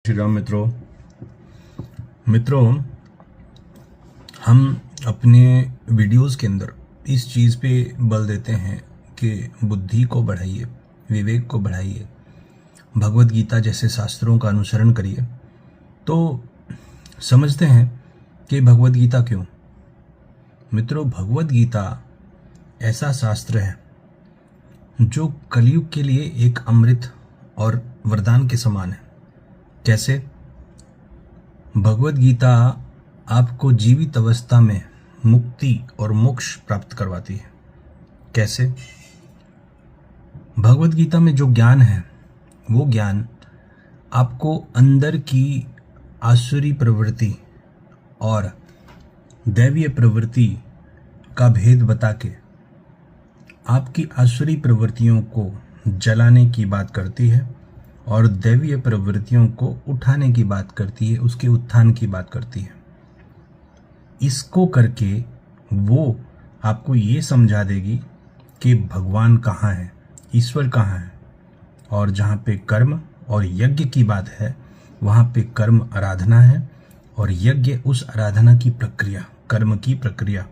श्री राम मित्रों, हम अपने वीडियोस के अंदर इस चीज़ पे बल देते हैं कि बुद्धि को बढ़ाइए, विवेक को बढ़ाइए, भगवत गीता जैसे शास्त्रों का अनुसरण करिए। तो समझते हैं कि भगवत गीता क्यों? मित्रों, भगवत गीता ऐसा शास्त्र है जो कलयुग के लिए एक अमृत और वरदान के समान है। कैसे? भगवत गीता आपको जीवित अवस्था में मुक्ति और मोक्ष प्राप्त करवाती है। कैसे? भगवत गीता में जो ज्ञान है वो ज्ञान आपको अंदर की आसुरी प्रवृत्ति और दैवीय प्रवृत्ति का भेद बता के आपकी आसुरी प्रवृत्तियों को जलाने की बात करती है और दैवीय प्रवृत्तियों को उठाने की बात करती है, उसके उत्थान की बात करती है। इसको करके वो आपको ये समझा देगी कि भगवान कहाँ है, ईश्वर कहाँ है। और जहाँ पे कर्म और यज्ञ की बात है वहाँ पे कर्म आराधना है और यज्ञ उस आराधना की प्रक्रिया, कर्म की प्रक्रिया,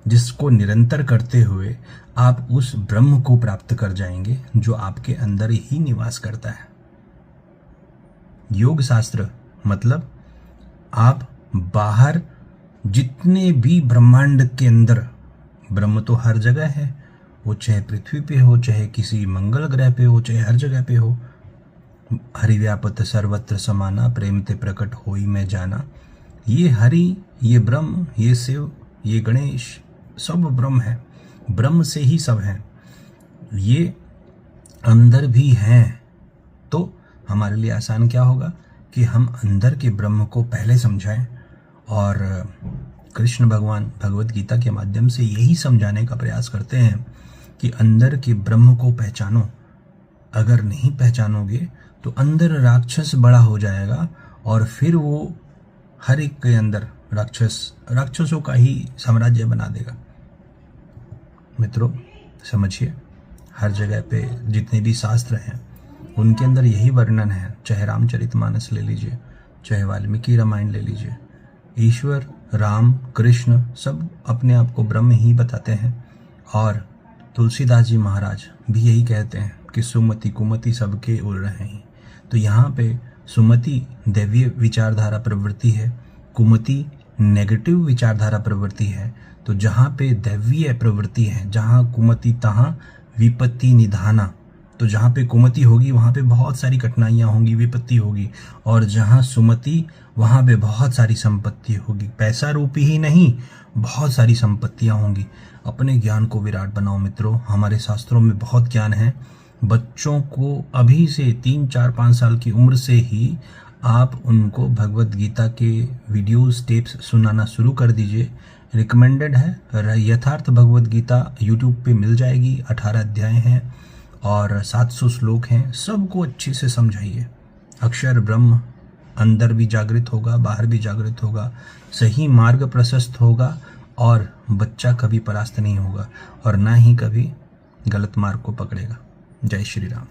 जिसको निरंतर करते हुए आप उस ब्रह्म को प्राप्त कर जाएंगे जो आपके अंदर ही निवास करता है। योग शास्त्र मतलब आप बाहर जितने भी ब्रह्मांड के अंदर, ब्रह्म तो हर जगह है, वो चाहे पृथ्वी पे हो, चाहे किसी मंगल ग्रह पे हो, चाहे हर जगह पे हो। हरिव्यापत सर्वत्र समाना, प्रेम ते प्रकट होई मैं जाना। ये हरि, ये ब्रह्म, ये शिव, ये गणेश, सब ब्रह्म है, ब्रह्म से ही सब है। ये अंदर भी हैं। तो हमारे लिए आसान क्या होगा कि हम अंदर के ब्रह्म को पहले समझाएं। और कृष्ण भगवान भगवत गीता के माध्यम से यही समझाने का प्रयास करते हैं कि अंदर के ब्रह्म को पहचानो। अगर नहीं पहचानोगे तो अंदर राक्षस बड़ा हो जाएगा और फिर वो हर एक के अंदर राक्षसों का ही साम्राज्य बना देगा। मित्रों, समझिए, हर जगह पे जितने भी शास्त्र हैं उनके अंदर यही वर्णन है। चाहे रामचरितमानस ले लीजिए, चाहे वाल्मीकि रामायण ले लीजिए, ईश्वर, राम, कृष्ण सब अपने आप को ब्रह्म ही बताते हैं। और तुलसीदास जी महाराज भी यही कहते हैं कि सुमति कुमति सबके उड़ रहे हैं। तो यहाँ पे सुमति दैवीय विचारधारा प्रवृत्ति है, कुमति नेगेटिव विचारधारा प्रवृत्ति है। तो जहाँ पे दैवीय प्रवृत्ति है, जहाँ कुमति तहाँ विपत्ति निधाना। तो जहाँ पे कुमति होगी वहाँ पे बहुत सारी कठिनाइयाँ होंगी, विपत्ति होगी। और जहाँ सुमति वहाँ पे बहुत सारी संपत्ति होगी। पैसा रूपी ही नहीं, बहुत सारी संपत्तियाँ होंगी। अपने ज्ञान को विराट बनाओ मित्रों। हमारे शास्त्रों में बहुत ज्ञान है। बच्चों को अभी से 3, 4, 5 साल की उम्र से ही आप उनको भगवत गीता के वीडियोस, टेप्स सुनाना शुरू कर दीजिए। रिकमेंडेड है। यथार्थ भगवत गीता यूट्यूब पे मिल जाएगी। 18 अध्याय हैं और 700 श्लोक हैं। सबको अच्छे से समझाइए। अक्षर ब्रह्म अंदर भी जागृत होगा, बाहर भी जागृत होगा, सही मार्ग प्रशस्त होगा और बच्चा कभी परास्त नहीं होगा और ना ही कभी गलत मार्ग को पकड़ेगा। जय श्री राम।